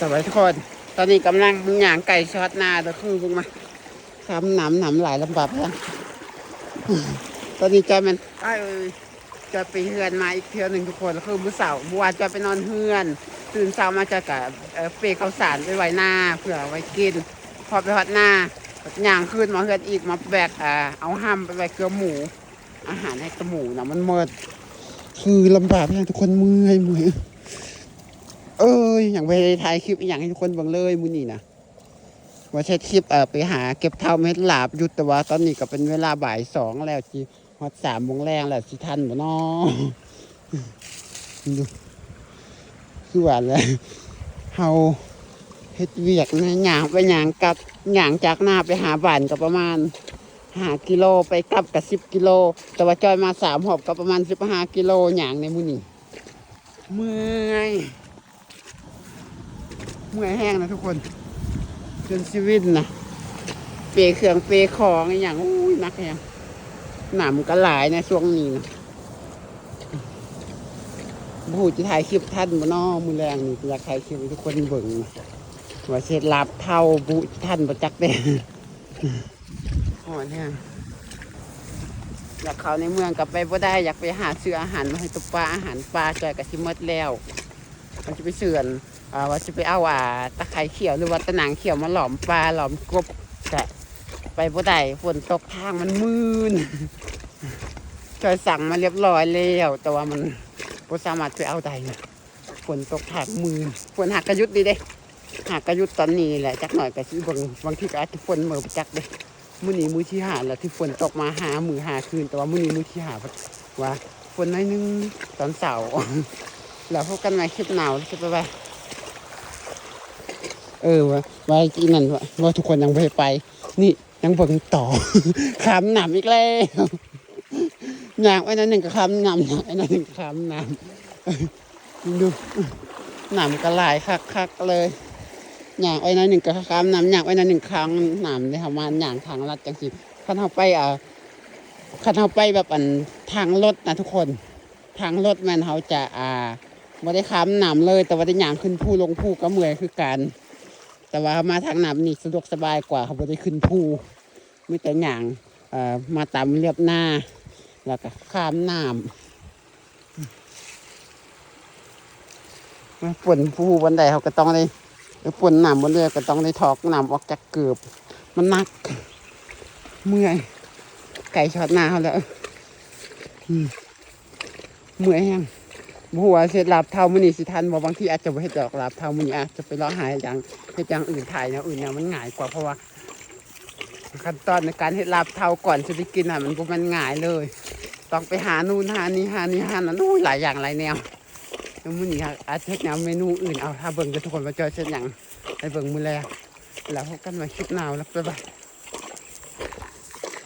สวัสดีทุกคนตอนนี้กำลังย่างไก่ช็อตนาตะคือเพิ่งมาทำหนำหลายลำบากแล้วตอนนี้จอยมันจะไปเฮือนมาอีกเที่ยวหนึ่งทุกคนคือมื้อเสาร์เมื่อวานจะไปนอนเฮือนตื่นเช้ามาจะกับเปข้าวสารไปไว้หน้าเพื่อไว้กินพอไปฮอดหน้าย่างขึ้นมาเฮือนอีกมาแบกเอาห้ำไปไว้เกลือหมูอาหารให้กระหมูนะมันหมดคือลำบากมากทุกคนเมื่อยอย่างไปถ่ายคลิปอย่างให้ทุกคนบังเลยมื้อนี้นะว่าใช้คลิปไปหาเก็บเท่าเม็ดหลาบยุตว่าตอนนี้ก็เป็นเวลาบ่าย2แล้วจีฮอด3 โมงแรงแล้วสิทันบ่น้อดูคือว่าเลยเฮาเฮ็ดเวียกนะย่างไปย่างกับย่างจากหน้าไปหาบ้านก็ประมาณ5 กิโลไปกลับกับ10 กิโลแต่ว่าจอยมา3 หอบก็ประมาณ15 กิโลย่างในมื้อนี้เมื่อยแห้งนะทุกคนจนชีวิตนะเปเครื่องเปของอย่างอุ้ยนักแฮงหนามก็หลายในช่วงนี้นะบูจะถ่ายคลิปท่านบ่น้อมือแรงนี่อยากถ่ายคลิปให้ทุกคนเบิ่งว่าเสร็จลับเท่าบูท่านประจักษ์เด้อ่อนแห้งอยากเข้าในเมืองกลับไปบ่ได้อยากไปหาซื้ออาหารมาให้ตุ๊ปลาอาหารปลาจอยกับชิมดแล้วมันจะไปเสื่อนว่าจะไปเอาตะไคร้เขียวหรือว่าตะหนังเขียวมาหลอมปลาหลอมกบแต่ไปบ่ได้ฝนตกทางมันมืดจอยสั่งมาเรียบร้อยแล้วแต่ว่ามันบ่สามารถไปเอาได้ฝนตกทางมืดฝนหักกระยุดดีเด้หักกระยุดตอนนี้แหละจักหน่อยก็สิบางทีก็อาจจะฝนเหมือจักเด้มื้อนี้มื้อที่5แล้วที่ฝนตกมามื้อ5คืนแต่ว่ามื้อนี้มื้อที่5ว่าฝนน้อยนึงตอนเสาร์แล้วพบกันใหม่คลิปหนาวจะไปว่าอีนั่นว่าทุกคนยังไม่ไปนี่ยังเบิ่งต่อขามหนำอีกแล้วอย่างไว้นั่นหนึ่งก็ขามหนำไอ้นั่นหนึ่งขามหนำดูหนำก็หลายคักเลยอย่างไว้นั่นหนึ่งก็ขามหนำอย่างไว้นั่นหนึ่งครั้งหนำในประมาณอย่างทางลัดจังสิขันเขาไปแบบทางรถนะทุกคนทางรถมันเขาจะไม่ได้ขามหนำเลยแต่ว่าได้อย่างขึ้นภูลงภูก็เมื่อยคือกันแต่ว่ามาทางน้ำนี่สะดวกสบายกว่าเขาไม่ได้ขึ้นภูมีแต่อย่างมาตามเรียบหน้าแล้วก็ข้ามน้ำฝนภูบันไดเขาก็ต้องได้ฝนน้ำบนเรือก็ต้องได้ถอกน้ำออกจากเกือบมันนักเมื่อยไก่ช็อตหน้าเขาแล้วเมื่อยแห้งหัวเสร็จลาบเท่ามื้อนี้สิทันบางทีอาจจะไม่เห็นดอกลาบเท่ามื้อนี้อาจจะไปรอหาอย่างเฮ็ดอย่างอื่นถ่ายอย่างอื่นเนี่ยมันง่ายกว่าเพราะว่าขั้นตอนในการเฮ็ดลาบเท่าก่อนจะไปกินมันง่ายเลยต้องไปหานู่นหานี่หานั่นหลายอย่างหลายแนวแล้วมื้อนี้อาจจะเฮ็ดแนวเมนูอื่นเอาถ้าเบิ่งจะทุกคนมาจอยเช่นอย่างไปเบิ่งมื้อแรกแล้วพบกันใหม่คลิปหน้าแล้วบ๊ายบาย